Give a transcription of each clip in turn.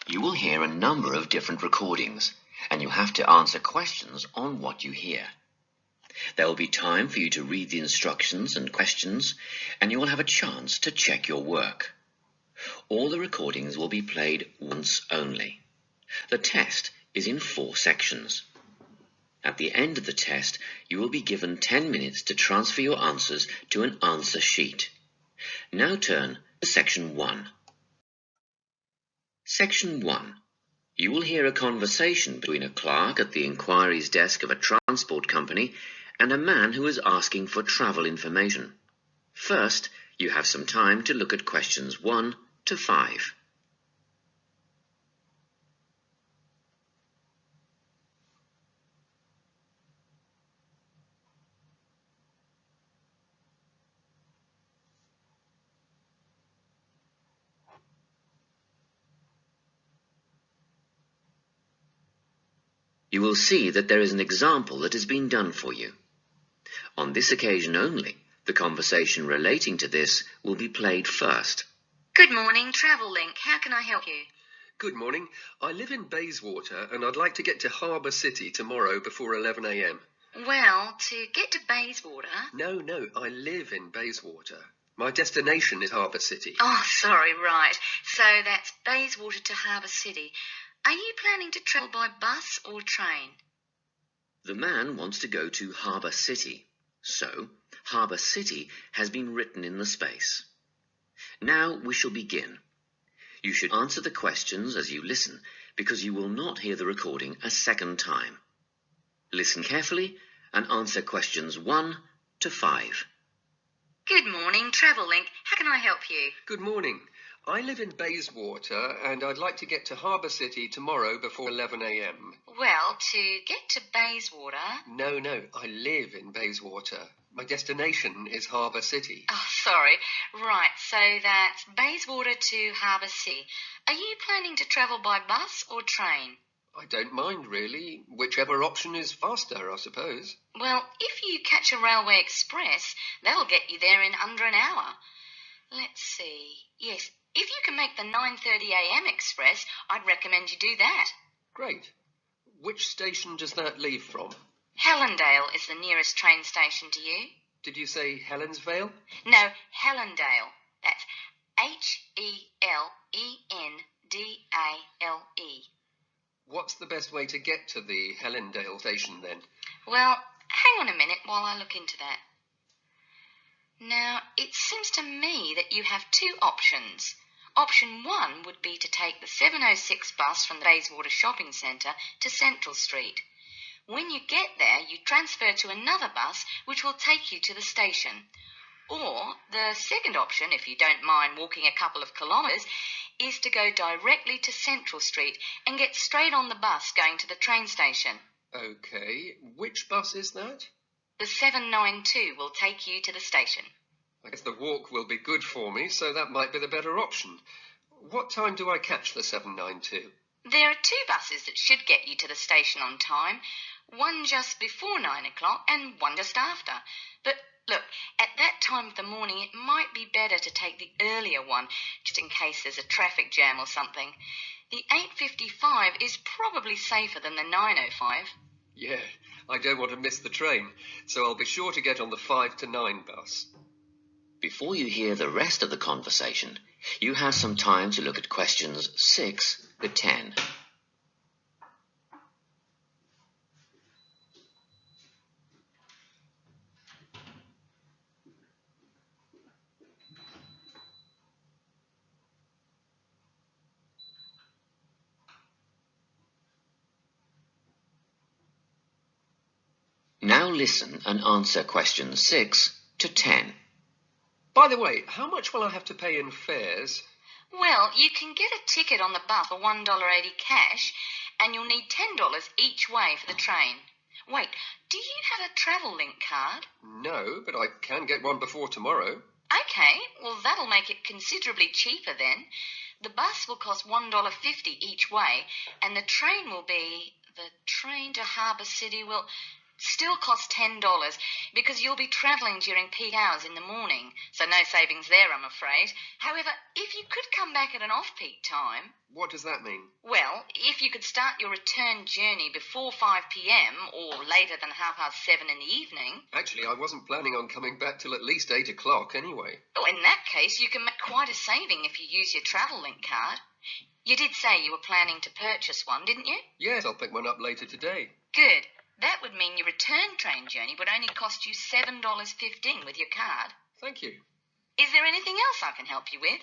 You will hear a number of different recordings, and you have to answer questions on what you hear. There will be time for you to read the instructions and questions, and you will have a chance to check your work. All the recordings will be played once only. The test is in 4 sections. At the end of the test, you will be given 10 minutes to transfer your answers to an answer sheet. Now turn to Section 1. Section 1. You will hear a conversation between a clerk at the inquiries desk of a transport company and a man who is asking for travel information. First, you have some time to look at questions 1 to 5. You will see that there is an example that has been done for you. On this occasion only, the conversation relating to this will be played first. Good morning, Travel Link. How can I help you? Good morning. I live in Bayswater and I'd like to get to Harbour City tomorrow before 11 a.m. Well, to get to Bayswater... No, I live in Bayswater. My destination is Harbour City. Oh, sorry, right. So that's Bayswater to Harbour City. Are you planning to travel by bus or train? The man wants to go to Harbour City, so Harbour City has been written in the space. Now we shall begin. You should answer the questions as you listen, because you will not hear the recording a second time. Listen carefully and answer questions 1 to 5. Good morning, Travel Link. How can I help you? Good morning. I live in Bayswater and I'd like to get to Harbour City tomorrow before 11 a.m. Well, to get to Bayswater... No, I live in Bayswater. My destination is Harbour City. Oh, sorry. Right, so that's Bayswater to Harbour City. Are you planning to travel by bus or train? I don't mind, really. Whichever option is faster, I suppose. Well, if you catch a railway express, that'll get you there in under an hour. Let's see. Yes, if you can make the 9:30 a.m. express, I'd recommend you do that. Great. Which station does that leave from? Helendale is the nearest train station to you. Did you say Helensvale? No, Helendale. That's Helendale. What's the best way to get to the Helendale station then? Well, hang on a minute while I look into that. Now, it seems to me that you have 2 options. Option 1 would be to take the 7:06 bus from the Bayswater Shopping Centre to Central Street. When you get there, you transfer to another bus which will take you to the station. Or the second option, if you don't mind walking a couple of kilometres, is to go directly to Central Street and get straight on the bus going to the train station. OK. Which bus is that? The 792 will take you to the station. I guess the walk will be good for me, so that might be the better option. What time do I catch the 792? There are 2 buses that should get you to the station on time. One just before 9 o'clock and one just after. But look, at that time of the morning, it might be better to take the earlier one, just in case there's a traffic jam or something. The 8:55 is probably safer than the 9:05. Yeah, I don't want to miss the train, so I'll be sure to get on the 5 to 9 bus. Before you hear the rest of the conversation, you have some time to look at questions 6 to 10. Now listen and answer questions 6 to 10. By the way, how much will I have to pay in fares? Well, you can get a ticket on the bus for $1.80 cash, and you'll need $10 each way for the train. Wait, do you have a Travel Link card? No, but I can get one before tomorrow. OK, well, that'll make it considerably cheaper then. The bus will cost $1.50 each way, and the train to Harbour City will... Still costs $10 because you'll be travelling during peak hours in the morning, so no savings there, I'm afraid. However, if you could come back at an off-peak time... What does that mean? Well, if you could start your return journey before 5 p.m. or later than 7:30 in the evening... Actually, I wasn't planning on coming back till at least 8 o'clock anyway. Oh, in that case, you can make quite a saving if you use your travel link card. You did say you were planning to purchase one, didn't you? Yes, I'll pick one up later today. Good. That would mean your return train journey would only cost you $7.15 with your card. Thank you. Is there anything else I can help you with?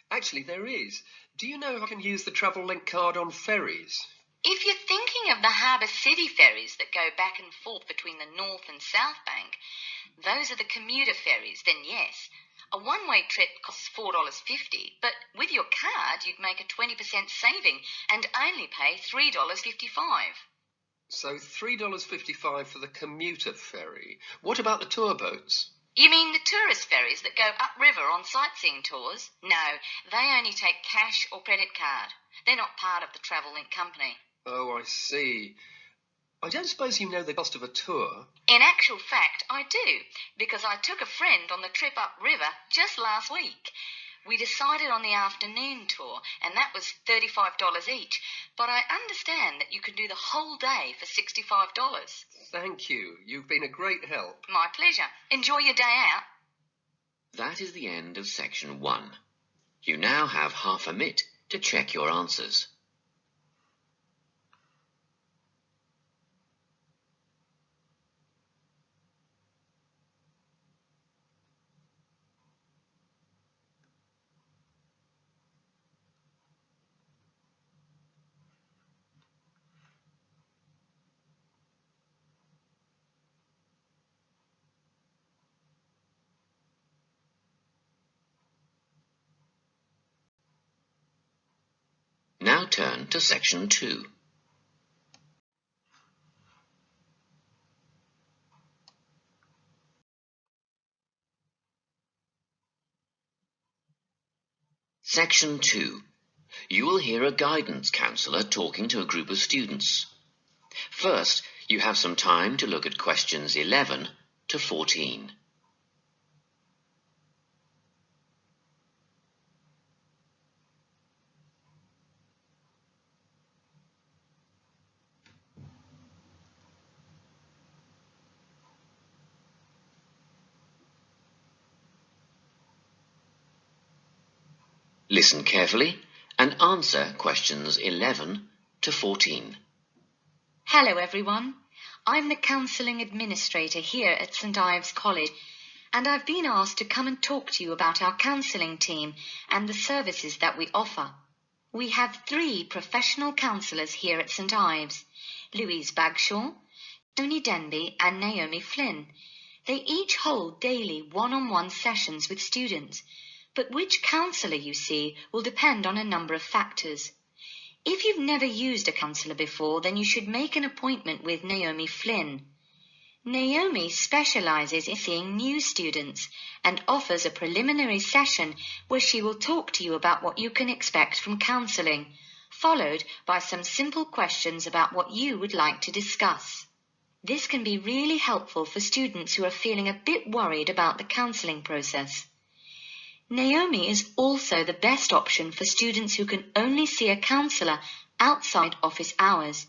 Actually, there is. Do you know if I can use the travel link card on ferries? If you're thinking of the Harbour City ferries that go back and forth between the North and South Bank, those are the commuter ferries, then yes. A one-way trip costs $4.50, but with your card you'd make a 20% saving and only pay $3.55. So $3.55 for the commuter ferry. What about the tour boats? You mean the tourist ferries that go upriver on sightseeing tours? No, they only take cash or credit card. They're not part of the Travel Link company. Oh, I see. I don't suppose you know the cost of a tour? In actual fact, I do, because I took a friend on the trip upriver just last week. We decided on the afternoon tour, and that was $35 each. But I understand that you can do the whole day for $65. Thank you. You've been a great help. My pleasure. Enjoy your day out. That is the end of section 1. You now have half a minute to check your answers. Now turn to section 2. Section 2. You will hear a guidance counsellor talking to a group of students. First, you have some time to look at questions 11 to 14. Listen carefully and answer questions 11 to 14. Hello, everyone. I'm the Counselling Administrator here at St Ives College, and I've been asked to come and talk to you about our counselling team and the services that we offer. We have 3 professional counsellors here at St Ives, Louise Bagshaw, Tony Denby and Naomi Flynn. They each hold daily one-on-one sessions with students, but which counsellor you see will depend on a number of factors. If you've never used a counsellor before, then you should make an appointment with Naomi Flynn. Naomi specialises in seeing new students and offers a preliminary session where she will talk to you about what you can expect from counselling, followed by some simple questions about what you would like to discuss. This can be really helpful for students who are feeling a bit worried about the counselling process. Naomi is also the best option for students who can only see a counsellor outside office hours.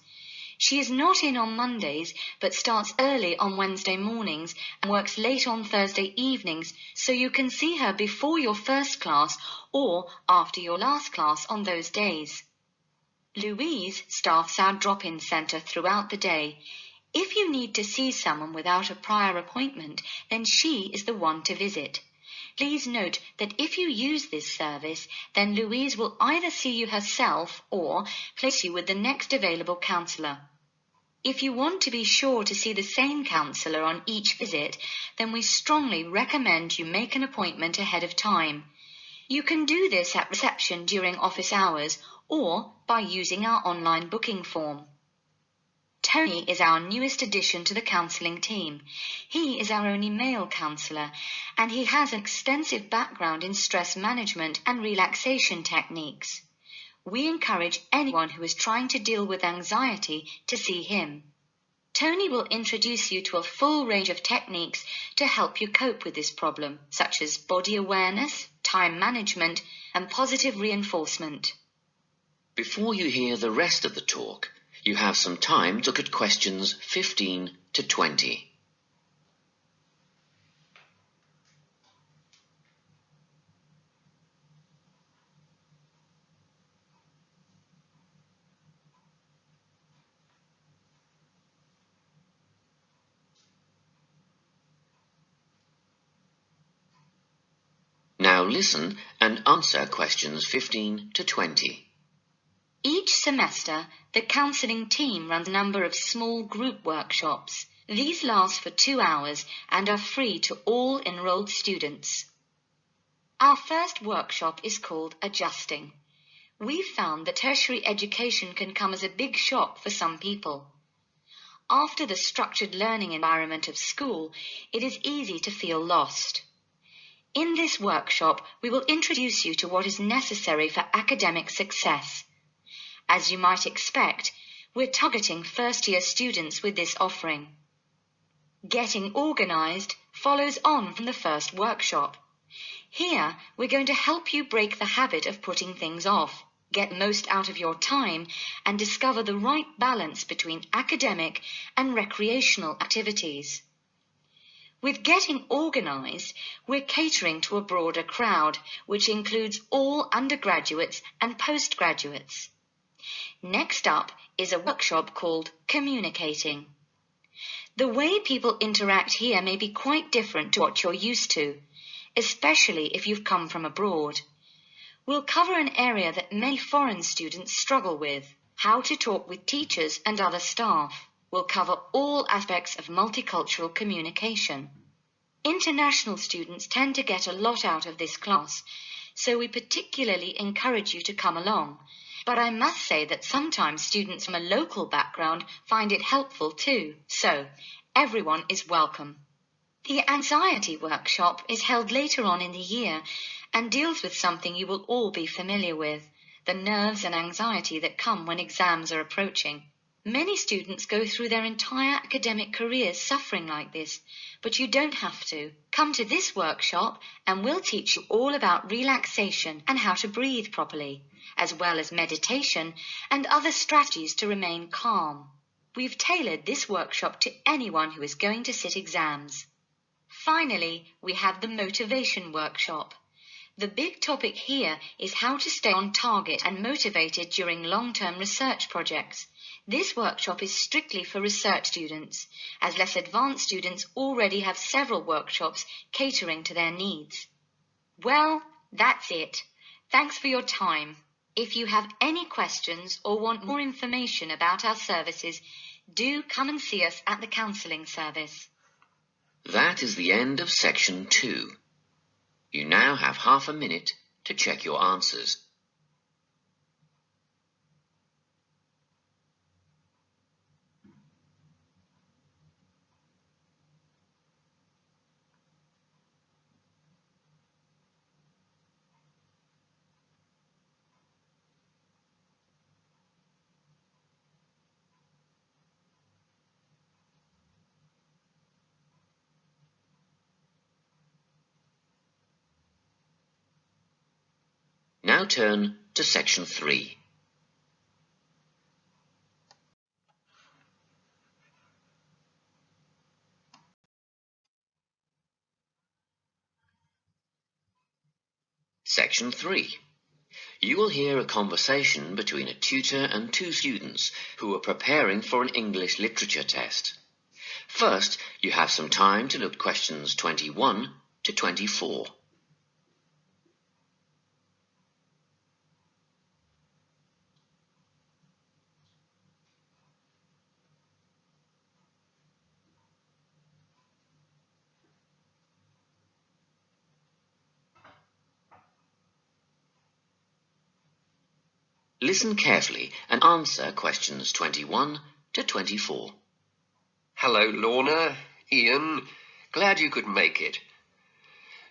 She is not in on Mondays, but starts early on Wednesday mornings and works late on Thursday evenings, so you can see her before your first class or after your last class on those days. Louise staffs our drop-in centre throughout the day. If you need to see someone without a prior appointment, then she is the one to visit. Please note that if you use this service, then Louise will either see you herself or place you with the next available counsellor. If you want to be sure to see the same counsellor on each visit, then we strongly recommend you make an appointment ahead of time. You can do this at reception during office hours or by using our online booking form. Tony is our newest addition to the counselling team. He is our only male counsellor, and he has an extensive background in stress management and relaxation techniques. We encourage anyone who is trying to deal with anxiety to see him. Tony will introduce you to a full range of techniques to help you cope with this problem, such as body awareness, time management, and positive reinforcement. Before you hear the rest of the talk, you have some time to look at questions 15 to 20. Now listen and answer questions 15 to 20. Each semester, the counselling team runs a number of small group workshops. These last for 2 hours and are free to all enrolled students. Our first workshop is called Adjusting. We've found that tertiary education can come as a big shock for some people. After the structured learning environment of school, it is easy to feel lost. In this workshop, we will introduce you to what is necessary for academic success. As you might expect, we're targeting first-year students with this offering. Getting organised follows on from the first workshop. Here, we're going to help you break the habit of putting things off, get most out of your time, and discover the right balance between academic and recreational activities. With Getting Organised, we're catering to a broader crowd, which includes all undergraduates and postgraduates. Next up is a workshop called Communicating. The way people interact here may be quite different to what you're used to, especially if you've come from abroad. We'll cover an area that many foreign students struggle with, how to talk with teachers and other staff. We'll cover all aspects of multicultural communication. International students tend to get a lot out of this class, so we particularly encourage you to come along. But I must say that sometimes students from a local background find it helpful too, so everyone is welcome. The anxiety workshop is held later on in the year and deals with something you will all be familiar with, the nerves and anxiety that come when exams are approaching. Many students go through their entire academic careers suffering like this, but you don't have to. Come to this workshop and we'll teach you all about relaxation and how to breathe properly, as well as meditation and other strategies to remain calm. We've tailored this workshop to anyone who is going to sit exams. Finally, we have the motivation workshop. The big topic here is how to stay on target and motivated during long-term research projects. This workshop is strictly for research students, as less advanced students already have several workshops catering to their needs. Well, that's it. Thanks for your time. If you have any questions or want more information about our services, do come and see us at the counselling service. That is the end of section 2. You now have half a minute to check your answers. Now turn to section 3. Section 3. You will hear a conversation between a tutor and 2 students who are preparing for an English literature test. First, you have some time to look at questions 21 to 24. Listen carefully and answer questions 21 to 24. Hello, Lorna, Ian. Glad you could make it.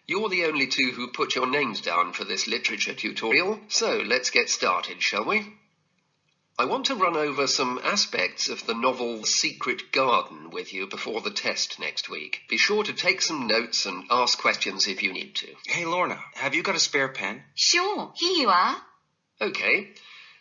You're the only 2 who put your names down for this literature tutorial, so let's get started, shall we? I want to run over some aspects of the novel Secret Garden with you before the test next week. Be sure to take some notes and ask questions if you need to. Hey, Lorna, have you got a spare pen? Sure, here you are. Okay,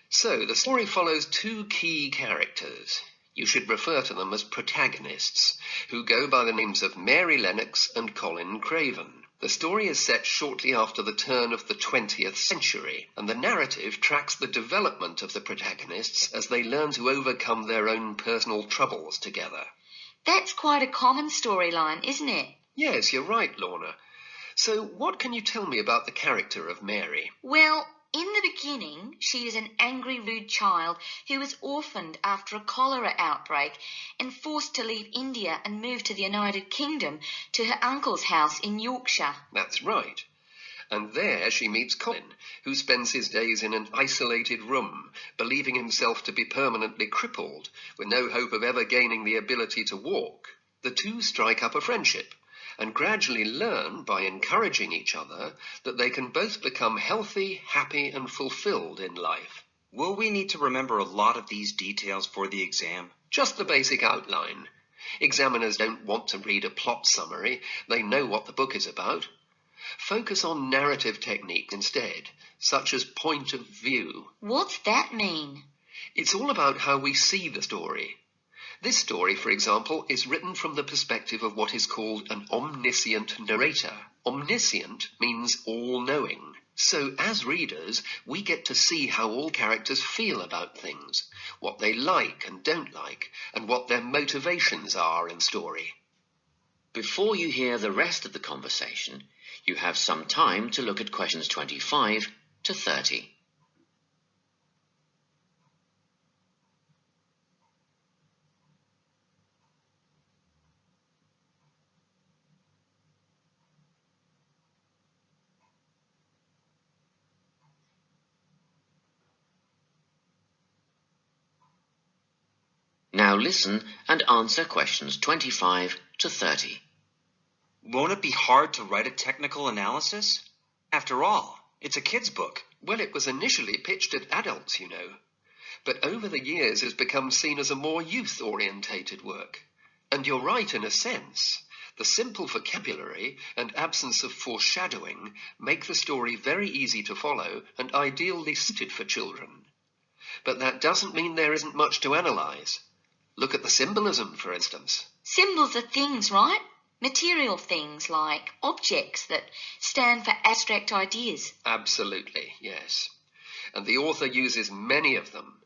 so the story follows two key characters. You should refer to them as protagonists, who go by the names of Mary Lennox and Colin Craven. The story is set shortly after the turn of the 20th century, and the narrative tracks the development of the protagonists as they learn to overcome their own personal troubles together. That's quite a common storyline, isn't it? Yes, you're right, Lorna. So what can you tell me about the character of Mary? Well, in the beginning, she is an angry, rude child who was orphaned after a cholera outbreak and forced to leave India and move to the United Kingdom to her uncle's house in Yorkshire. That's right. And there she meets Colin, who spends his days in an isolated room, believing himself to be permanently crippled, with no hope of ever gaining the ability to walk. The two strike up a friendship, and gradually learn, by encouraging each other, that they can both become healthy, happy, and fulfilled in life. Will we need to remember a lot of these details for the exam? Just the basic outline. Examiners don't want to read a plot summary. They know what the book is about. Focus on narrative technique instead, such as point of view. What's that mean? It's all about how we see the story. This story, for example, is written from the perspective of what is called an omniscient narrator. Omniscient means all-knowing. So, as readers, we get to see how all characters feel about things, what they like and don't like, and what their motivations are in story. Before you hear the rest of the conversation, you have some time to look at questions 25 to 30. Now listen and answer questions 25 to 30. Won't it be hard to write a technical analysis? After all, it's a kid's book. Well, it was initially pitched at adults, you know, but over the years has become seen as a more youth-orientated work. And you're right in a sense. The simple vocabulary and absence of foreshadowing make the story very easy to follow and ideally suited for children. But that doesn't mean there isn't much to analyse. Look at the symbolism, for instance. Symbols are things, right? Material things like objects that stand for abstract ideas. Absolutely, yes. And the author uses many of them.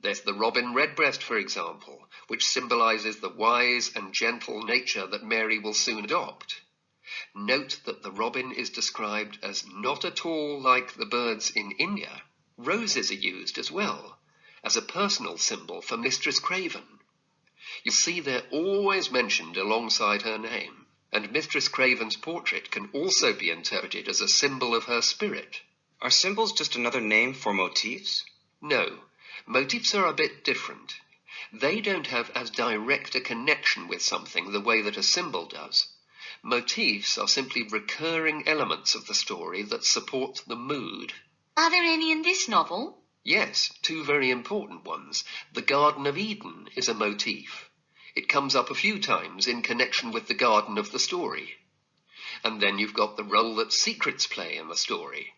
There's the robin redbreast, for example, which symbolises the wise and gentle nature that Mary will soon adopt. Note that the robin is described as not at all like the birds in India. Roses are used as well, as a personal symbol for Mistress Craven. You see they're always mentioned alongside her name, and Mistress Craven's portrait can also be interpreted as a symbol of her spirit. Are symbols just another name for motifs? No, motifs are a bit different. They don't have as direct a connection with something the way that a symbol does. Motifs are simply recurring elements of the story that support the mood. Are there any in this novel? Yes, two very important ones. The Garden of Eden is a motif. It comes up a few times in connection with the garden of the story. And then you've got the role that secrets play in the story.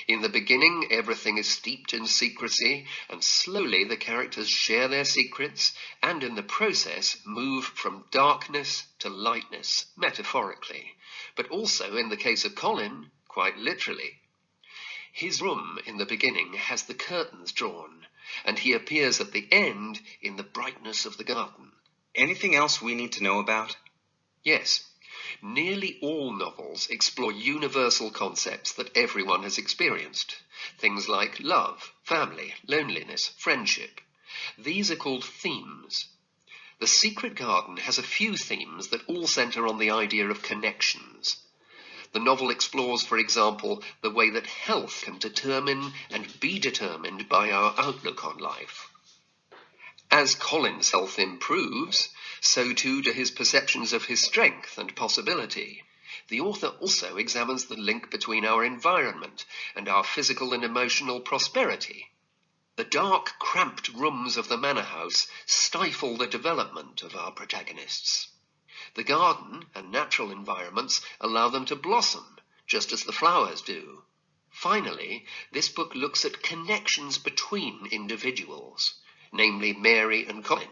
In the beginning, everything is steeped in secrecy, and slowly the characters share their secrets, and in the process move from darkness to lightness, metaphorically, but also, in the case of Colin, quite literally. His room in the beginning has the curtains drawn, and he appears at the end in the brightness of the garden. Anything else we need to know about? Yes. Nearly all novels explore universal concepts that everyone has experienced. Things like love, family, loneliness, friendship. These are called themes. The Secret Garden has a few themes that all centre on the idea of connections. The novel explores, for example, the way that health can determine and be determined by our outlook on life. As Colin's health improves, so too do his perceptions of his strength and possibility. The author also examines the link between our environment and our physical and emotional prosperity. The dark, cramped rooms of the manor house stifle the development of our protagonists. The garden and natural environments allow them to blossom, just as the flowers do. Finally, this book looks at connections between individuals, namely Mary and Colin.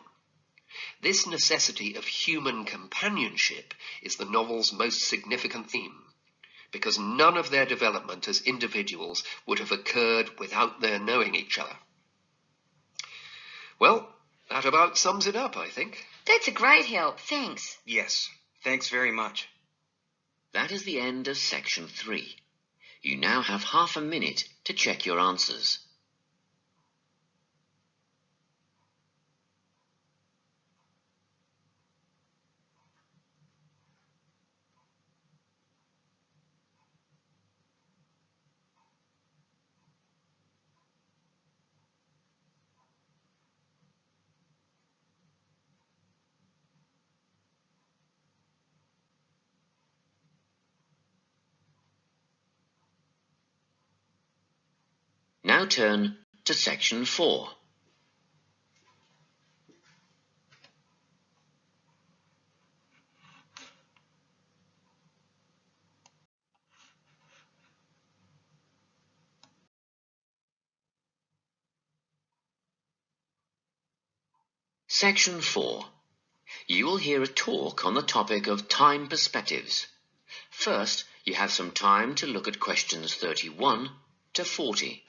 This necessity of human companionship is the novel's most significant theme, because none of their development as individuals would have occurred without their knowing each other. Well, that about sums it up, I think. That's a great help, thanks. Yes, thanks very much. That is the end of section 3. You now have half a minute to check your answers. Now turn to section 4. Section 4. You will hear a talk on the topic of time perspectives. First, you have some time to look at questions 31 to 40.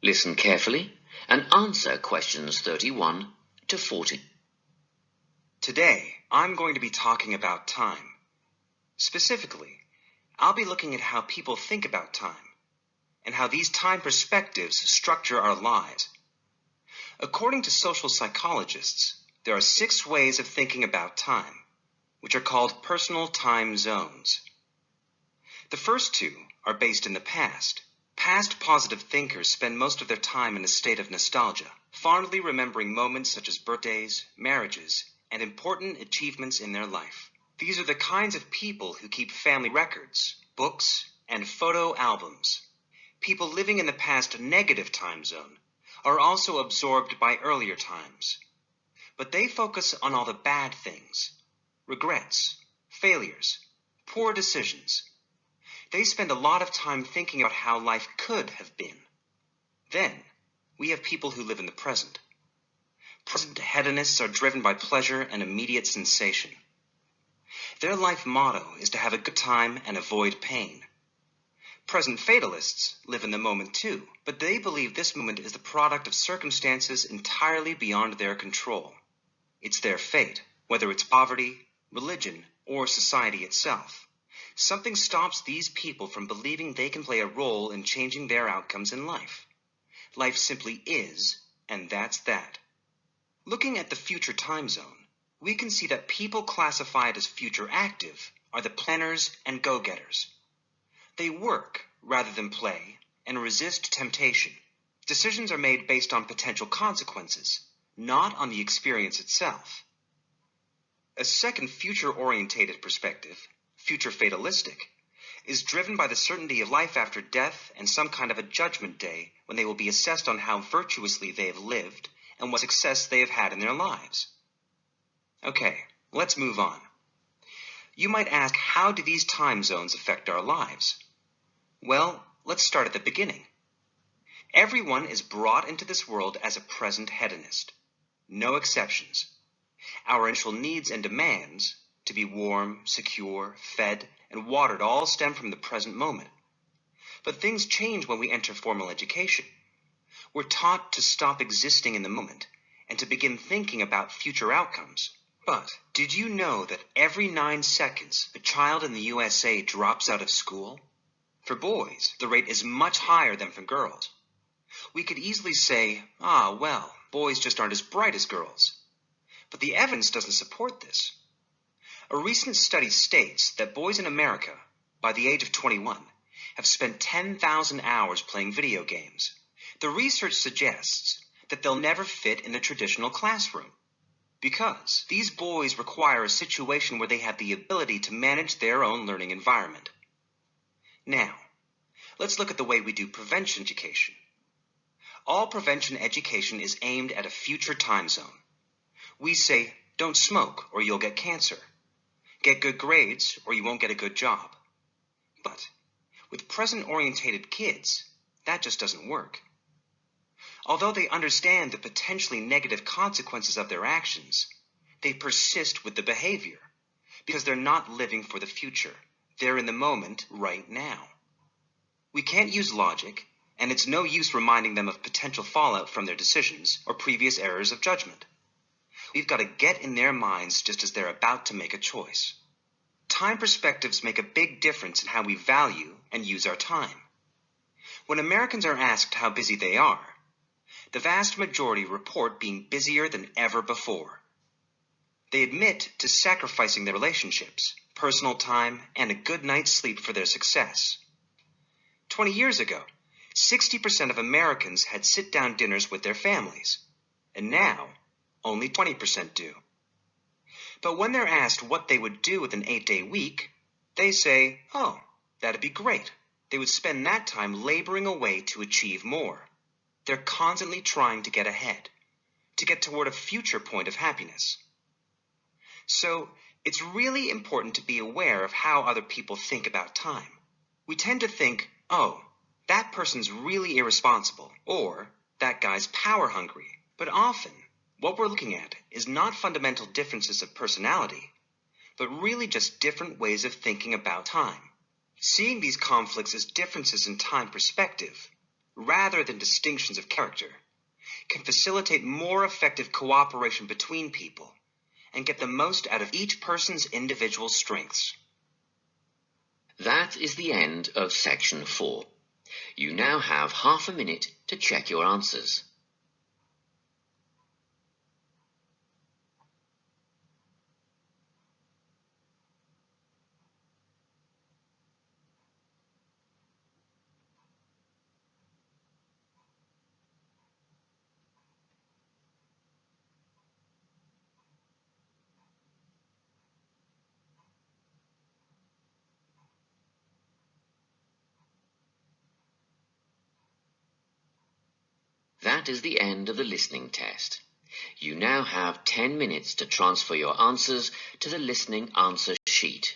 Listen carefully and answer questions 31 to 40. Today, I'm going to be talking about time. Specifically, I'll be looking at how people think about time and how these time perspectives structure our lives. According to social psychologists, there are 6 ways of thinking about time, which are called personal time zones. The first 2 are based in the past. Past positive thinkers spend most of their time in a state of nostalgia, fondly remembering moments such as birthdays, marriages, and important achievements in their life. These are the kinds of people who keep family records, books, and photo albums. People living in the past negative time zone are also absorbed by earlier times, but they focus on all the bad things, regrets, failures, poor decisions. They spend a lot of time thinking about how life could have been. Then, we have people who live in the present. Present hedonists are driven by pleasure and immediate sensation. Their life motto is to have a good time and avoid pain. Present fatalists live in the moment too, but they believe this moment is the product of circumstances entirely beyond their control. It's their fate, whether it's poverty, religion, or society itself. Something stops these people from believing they can play a role in changing their outcomes in life. Life simply is, and that's that. Looking at the future time zone, we can see that people classified as future active are the planners and go-getters. They work rather than play and resist temptation. Decisions are made based on potential consequences, not on the experience itself. A second future-orientated perspective, future fatalistic, is driven by the certainty of life after death and some kind of a judgment day when they will be assessed on how virtuously they have lived and what success they have had in their lives. Okay, let's move on. You might ask, how do these time zones affect our lives? Well, let's start at the beginning. Everyone is brought into this world as a present hedonist. No exceptions. Our initial needs and demands, to be warm, secure, fed, and watered, all stem from the present moment. But things change when we enter formal education. We're taught to stop existing in the moment and to begin thinking about future outcomes. But did you know that every 9 seconds a child in the USA drops out of school? For boys, the rate is much higher than for girls. We could easily say, well, boys just aren't as bright as girls. But the evidence doesn't support this. A recent study states that boys in America, by the age of 21, have spent 10,000 hours playing video games. The research suggests that they'll never fit in the traditional classroom because these boys require a situation where they have the ability to manage their own learning environment. Now, let's look at the way we do prevention education. All prevention education is aimed at a future time zone. We say, don't smoke or you'll get cancer. Get good grades or you won't get a good job. But with present-orientated kids, that just doesn't work. Although they understand the potentially negative consequences of their actions, they persist with the behavior because they're not living for the future. They're in the moment right now. We can't use logic, and it's no use reminding them of potential fallout from their decisions or previous errors of judgment. We've got to get in their minds just as they're about to make a choice. Time perspectives make a big difference in how we value and use our time. When Americans are asked how busy they are, the vast majority report being busier than ever before. They admit to sacrificing their relationships, personal time, and a good night's sleep for their success. 20 years ago, 60% of Americans had sit-down dinners with their families, and now only 20% do. But when they're asked what they would do with an 8-day week, they say, oh, that'd be great. They would spend that time laboring away to achieve more. They're constantly trying to get ahead, to get toward a future point of happiness. So, it's really important to be aware of how other people think about time. We tend to think, oh, that person's really irresponsible, or that guy's power hungry. But often, what we're looking at is not fundamental differences of personality, but really just different ways of thinking about time. Seeing these conflicts as differences in time perspective, rather than distinctions of character, can facilitate more effective cooperation between people and get the most out of each person's individual strengths. That is the end of section 4. You now have half a minute to check your answers. That is the end of the listening test. You now have 10 minutes to transfer your answers to the listening answer sheet.